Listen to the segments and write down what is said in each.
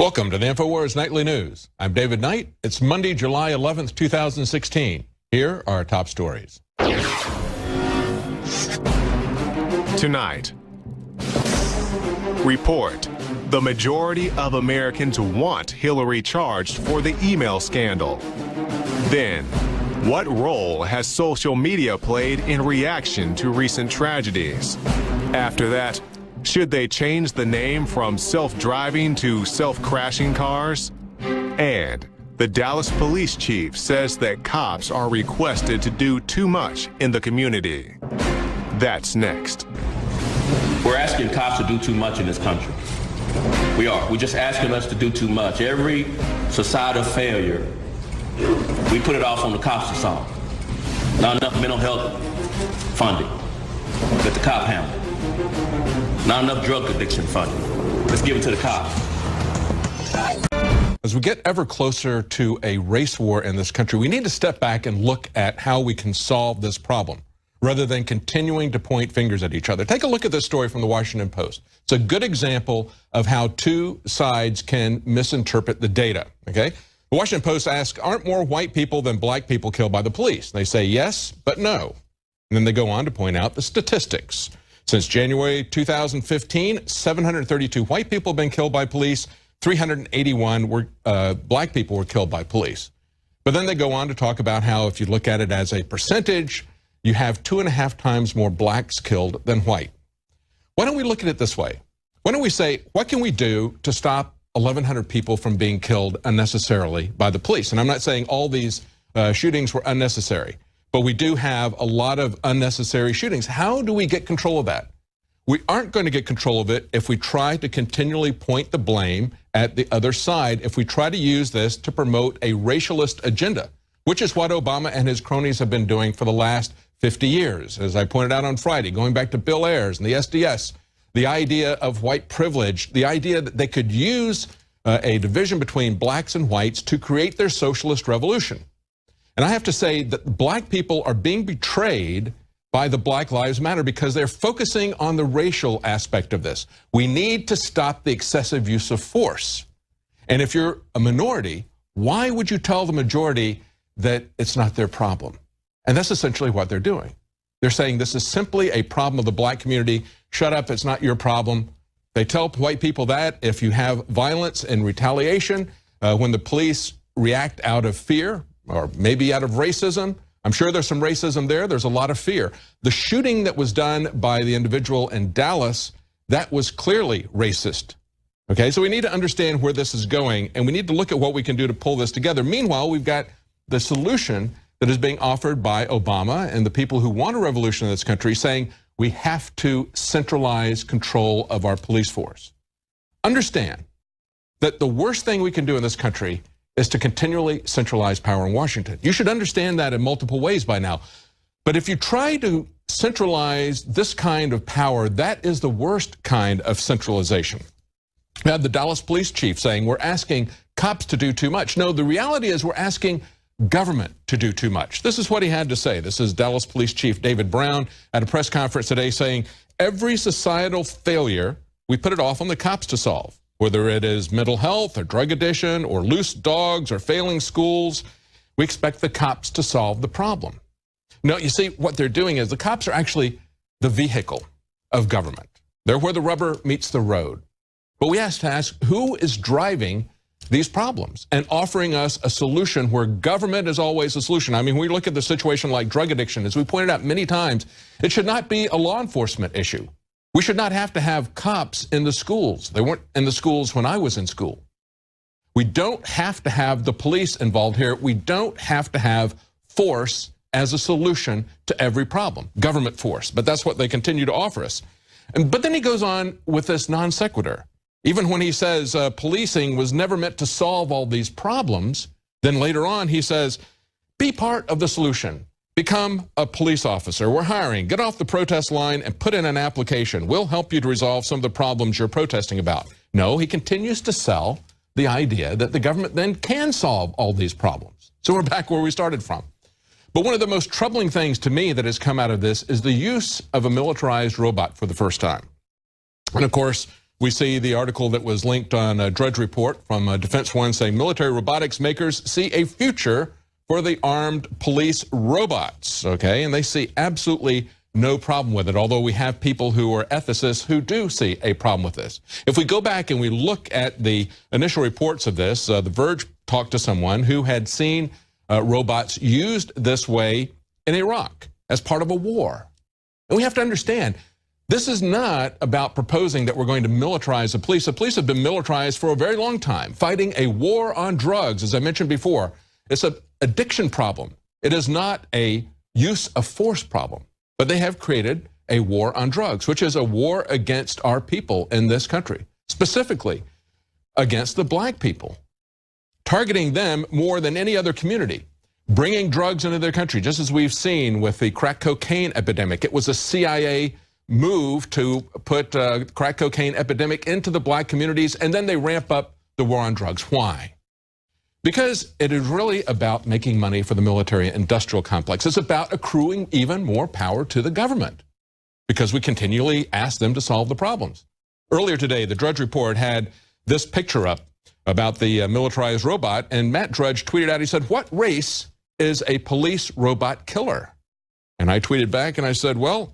Welcome to the INFOWARS Nightly News. I'm David Knight. It's Monday, July 11th, 2016. Here are our top stories. Tonight, report. The majority of Americans want Hillary charged for the email scandal. Then, what role has social media played in reaction to recent tragedies? After that, should they change the name from self-driving to self-crashing cars? And the Dallas police chief says that cops are requested to do too much in the community. That's next. We're asking cops to do too much in this country. We are. We're just asking us to do too much. Every societal failure, we put it off on the cops to solve. Not enough mental health funding. Let the cop handle it. Not enough drug addiction funding. Let's give it to the cops. As we get ever closer to a race war in this country, we need to step back and look at how we can solve this problem, rather than continuing to point fingers at each other. Take a look at this story from the Washington Post. It's a good example of how two sides can misinterpret the data, okay? The Washington Post asks, aren't more white people than black people killed by the police? They say yes, but no. And then they go on to point out the statistics. Since January 2015, 732 white people have been killed by police, 381 black people were killed by police. But then they go on to talk about how if you look at it as a percentage, you have 2.5 times more blacks killed than white. Why don't we look at it this way? Why don't we say, what can we do to stop 1,100 people from being killed unnecessarily by the police? And I'm not saying all these shootings were unnecessary, but we do have a lot of unnecessary shootings. How do we get control of that? We aren't going to get control of it if we try to continually point the blame at the other side, if we try to use this to promote a racialist agenda, which is what Obama and his cronies have been doing for the last 50 years. As I pointed out on Friday, going back to Bill Ayers and the SDS, the idea of white privilege, the idea that they could use a division between blacks and whites to create their socialist revolution. And I have to say that black people are being betrayed by the Black Lives Matter because they're focusing on the racial aspect of this. We need to stop the excessive use of force. And if you're a minority, why would you tell the majority that it's not their problem? And that's essentially what they're doing. They're saying this is simply a problem of the black community. Shut up, it's not your problem. They tell white people that if you have violence and retaliation, when the police react out of fear or maybe out of racism, I'm sure there's some racism there, there's a lot of fear. The shooting that was done by the individual in Dallas, that was clearly racist. Okay, so we need to understand where this is going, and we need to look at what we can do to pull this together. Meanwhile, we've got the solution that is being offered by Obama and the people who want a revolution in this country, saying we have to centralize control of our police force. Understand that the worst thing we can do in this country is to continually centralize power in Washington. You should understand that in multiple ways by now. But if you try to centralize this kind of power, that is the worst kind of centralization. We have the Dallas police chief saying we're asking cops to do too much. No, the reality is we're asking government to do too much. This is what he had to say. This is Dallas Police Chief David Brown at a press conference today saying every societal failure, we put it off on the cops to solve. Whether it is mental health or drug addiction or loose dogs or failing schools, we expect the cops to solve the problem. No, you see, what they're doing is the cops are actually the vehicle of government. They're where the rubber meets the road. But we have to ask, who is driving these problems and offering us a solution where government is always a solution? I mean, when we look at the situation like drug addiction, as we pointed out many times, it should not be a law enforcement issue. We should not have to have cops in the schools. They weren't in the schools when I was in school. We don't have to have the police involved here. We don't have to have force as a solution to every problem, government force. But that's what they continue to offer us. But then he goes on with this non sequitur. Even when he says policing was never meant to solve all these problems, then later on he says, be part of the solution. Become a police officer. We're hiring. Get off the protest line and put in an application. We'll help you to resolve some of the problems you're protesting about. No, he continues to sell the idea that the government then can solve all these problems. So we're back where we started from. But one of the most troubling things to me that has come out of this is the use of a militarized robot for the first time. And of course, We see the article that was linked on a Drudge Report from Defense One saying military robotics makers see a future for the armed police robots, okay? And they see absolutely no problem with it, although we have people who are ethicists who do see a problem with this. If we go back and we look at the initial reports of this, The Verge talked to someone who had seen robots used this way in Iraq as part of a war. And we have to understand, this is not about proposing that we're going to militarize the police. The police have been militarized for a very long time, fighting a war on drugs, as I mentioned before. It's an addiction problem. It is not a use of force problem. But they have created a war on drugs, which is a war against our people in this country, specifically against the black people, targeting them more than any other community, bringing drugs into their country, just as we've seen with the crack cocaine epidemic. It was a CIA move to put crack cocaine epidemic into the black communities, and then they ramp up the war on drugs. Why? Because it is really about making money for the military industrial complex. It's about accruing even more power to the government because we continually ask them to solve the problems. Earlier today, the Drudge Report had this picture up about the militarized robot, and Matt Drudge tweeted out, he said, "What race is a police robot killer?" And I tweeted back and I said, well,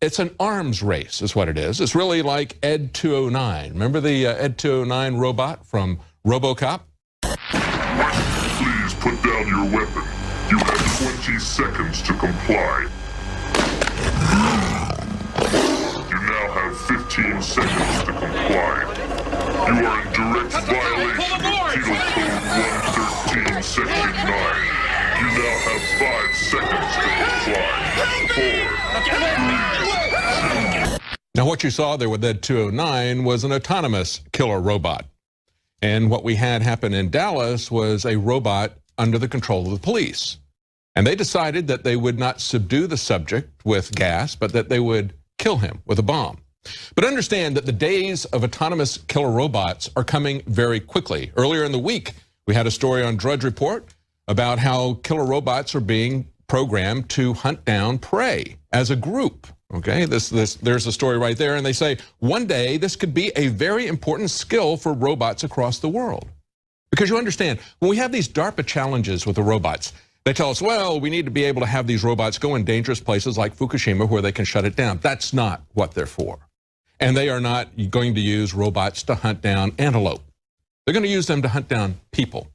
it's an arms race is what it is. It's really like Ed 209. Remember the Ed 209 robot from RoboCop? Please put down your weapon. You have 20 seconds to comply. You now have 15 seconds to comply. You are in direct violation of Penal Code 113, Section 9. You now have 5 seconds to comply. 4, 3, 2. Now what you saw there with Ed 209 was an autonomous killer robot. And what we had happen in Dallas was a robot under the control of the police. And they decided that they would not subdue the subject with gas, but that they would kill him with a bomb. But understand that the days of autonomous killer robots are coming very quickly. Earlier in the week, we had a story on Drudge Report about how killer robots are being programmed to hunt down prey as a group. Okay, there's a story right there, and they say one day this could be a very important skill for robots across the world. Because you understand, when we have these DARPA challenges with the robots, they tell us, well, we need to be able to have these robots go in dangerous places like Fukushima where they can shut it down. That's not what they're for. And they are not going to use robots to hunt down antelope. They're going to use them to hunt down people.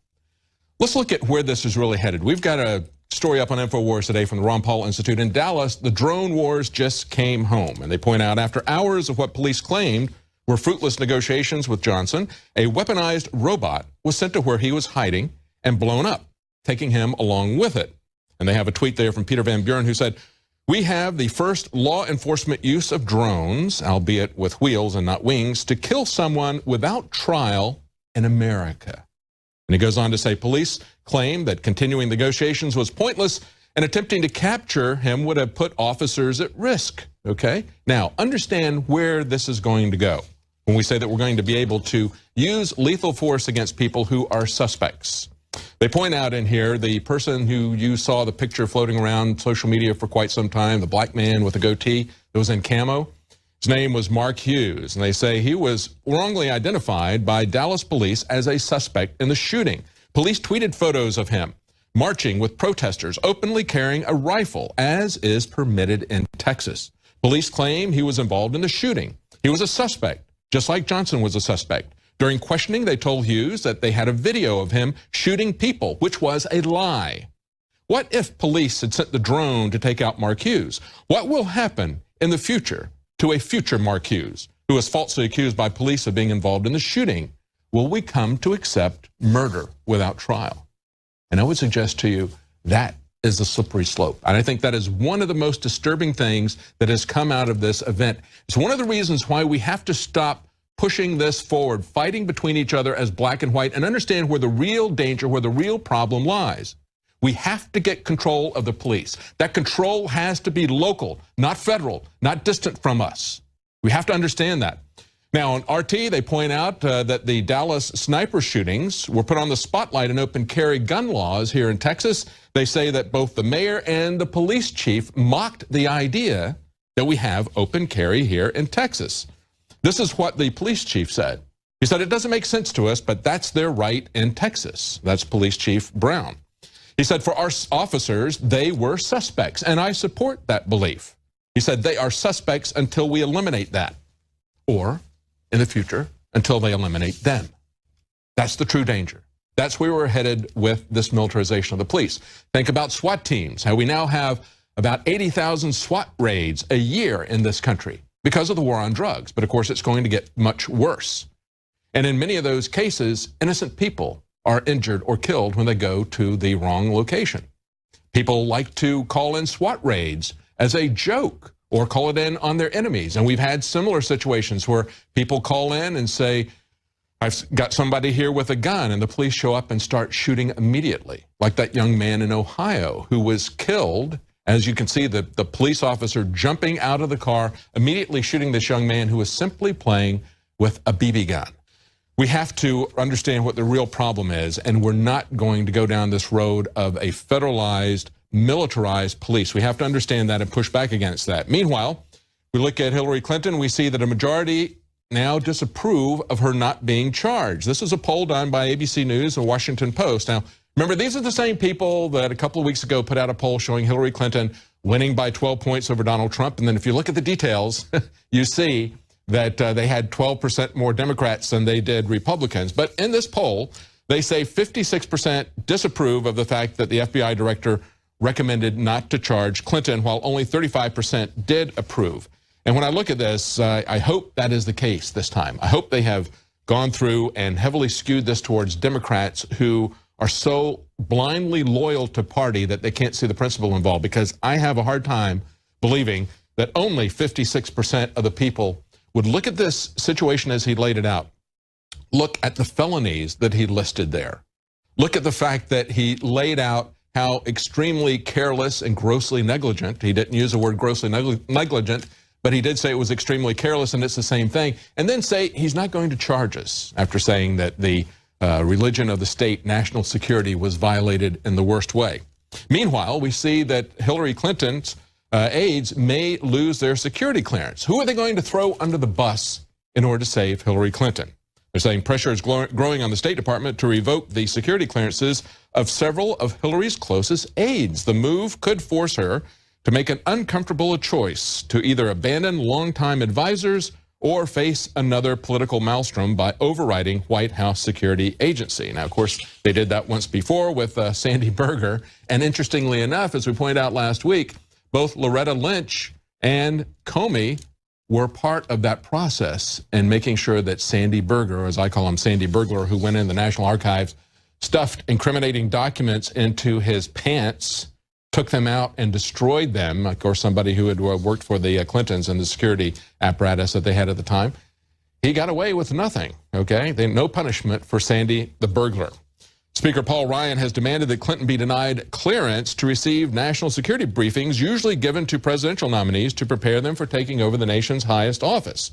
Let's look at where this is really headed. We've got a story up on INFOWARS today from the Ron Paul Institute. In Dallas, the drone wars just came home. And they point out after hours of what police claimed were fruitless negotiations with Johnson, a weaponized robot was sent to where he was hiding and blown up, taking him along with it. And they have a tweet there from Peter Van Buren who said, "We have the first law enforcement use of drones, albeit with wheels and not wings, to kill someone without trial in America." And he goes on to say police claim that continuing negotiations was pointless and attempting to capture him would have put officers at risk, okay? Now, understand where this is going to go when we say that we're going to be able to use lethal force against people who are suspects. They point out in here the person who you saw the picture floating around social media for quite some time, the black man with a goatee that was in camo. His name was Mark Hughes, and they say he was wrongly identified by Dallas police as a suspect in the shooting. Police tweeted photos of him marching with protesters, openly carrying a rifle, as is permitted in Texas. Police claim he was involved in the shooting. He was a suspect, just like Johnson was a suspect. During questioning, they told Hughes that they had a video of him shooting people, which was a lie. What if police had sent the drone to take out Mark Hughes? What will happen in the future to a future Mark Hughes, who was falsely accused by police of being involved in the shooting? Will we come to accept murder without trial? And I would suggest to you that is the slippery slope. And I think that is one of the most disturbing things that has come out of this event. It's one of the reasons why we have to stop pushing this forward, fighting between each other as black and white, and understand where the real danger, where the real problem lies. We have to get control of the police. That control has to be local, not federal, not distant from us. We have to understand that. Now, on RT, they point out that the Dallas sniper shootings were put on the spotlight in open carry gun laws here in Texas. They say that both the mayor and the police chief mocked the idea that we have open carry here in Texas. This is what the police chief said. He said, it doesn't make sense to us, but that's their right in Texas. That's Police Chief Brown. He said, for our officers, they were suspects, and I support that belief. He said, they are suspects until we eliminate that, or in the future, until they eliminate them. That's the true danger. That's where we're headed with this militarization of the police. Think about SWAT teams, how we now have about 80,000 SWAT raids a year in this country because of the war on drugs. But of course, it's going to get much worse. And in many of those cases, innocent people are injured or killed when they go to the wrong location. People like to call in SWAT raids as a joke or call it in on their enemies. And we've had similar situations where people call in and say, I've got somebody here with a gun, and the police show up and start shooting immediately, like that young man in Ohio who was killed. As you can see, the police officer jumping out of the car, immediately shooting this young man who was simply playing with a BB gun. We have to understand what the real problem is, and we're not going to go down this road of a federalized, militarized police. We have to understand that and push back against that. Meanwhile, we look at Hillary Clinton, we see that a majority now disapprove of her not being charged. This is a poll done by ABC News and Washington Post. Now, remember, these are the same people that a couple of weeks ago put out a poll showing Hillary Clinton winning by 12 points over Donald Trump. And then if you look at the details, you see that they had 12% more Democrats than they did Republicans. But in this poll, they say 56% disapprove of the fact that the FBI director recommended not to charge Clinton, while only 35% did approve. And when I look at this, I hope that is the case this time. I hope they have gone through and heavily skewed this towards Democrats who are so blindly loyal to party that they can't see the principle involved, because I have a hard time believing that only 56% of the people would look at this situation as he laid it out, look at the felonies that he listed there, look at the fact that he laid out how extremely careless and grossly negligent, he didn't use the word grossly negligent, but he did say it was extremely careless, and it's the same thing, and then say he's not going to charge us after saying that the religion of the state, national security, was violated in the worst way. Meanwhile, we see that Hillary Clinton's aides may lose their security clearance. Who are they going to throw under the bus in order to save Hillary Clinton? They're saying pressure is growing on the State Department to revoke the security clearances of several of Hillary's closest aides. The move could force her to make an uncomfortable choice to either abandon longtime advisors or face another political maelstrom by overriding White House Security Agency. Now, of course, they did that once before with Sandy Berger. And interestingly enough, as we pointed out last week, both Loretta Lynch and Comey were part of that process in making sure that Sandy Berger, or as I call him, Sandy Burglar, who went in the National Archives, stuffed incriminating documents into his pants, took them out and destroyed them. Of course, somebody who had worked for the Clintons and the security apparatus that they had at the time. He got away with nothing, okay? No punishment for Sandy the burglar. Speaker Paul Ryan has demanded that Clinton be denied clearance to receive national security briefings usually given to presidential nominees to prepare them for taking over the nation's highest office.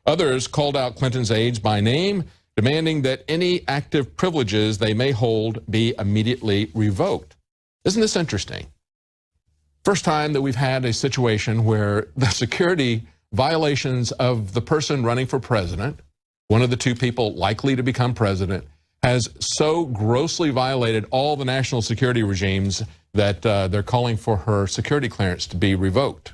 Others called out Clinton's aides by name, demanding that any active privileges they may hold be immediately revoked. Isn't this interesting? First time that we've had a situation where the security violations of the person running for president, one of the two people likely to become president, has so grossly violated all the national security regimes that they're calling for her security clearance to be revoked.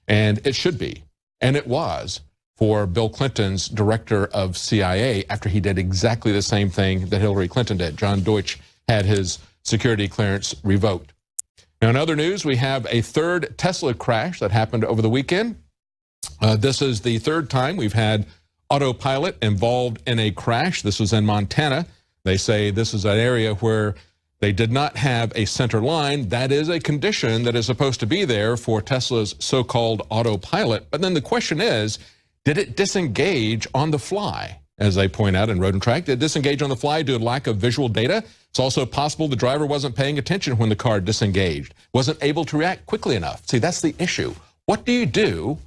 And it should be, and it was, for Bill Clinton's director of CIA after he did exactly the same thing that Hillary Clinton did. John Deutsch had his security clearance revoked. Now, in other news, we have a third Tesla crash that happened over the weekend. This is the third time we've had autopilot involved in a crash. This was in Montana. They say this is an area where they did not have a center line. That is a condition that is supposed to be there for Tesla's so-called autopilot. But then the question is, did it disengage on the fly? As they point out in Road and Track, did it disengage on the fly due to lack of visual data? It's also possible the driver wasn't paying attention when the car disengaged, wasn't able to react quickly enough. See, that's the issue. What do you do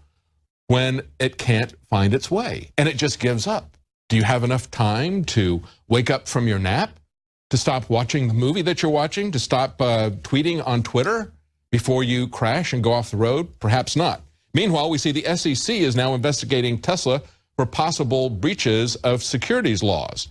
when it can't find its way and it just gives up? Do you have enough time to wake up from your nap, to stop watching the movie that you're watching, to stop tweeting on Twitter before you crash and go off the road? Perhaps not. Meanwhile, we see the SEC is now investigating Tesla for possible breaches of securities laws.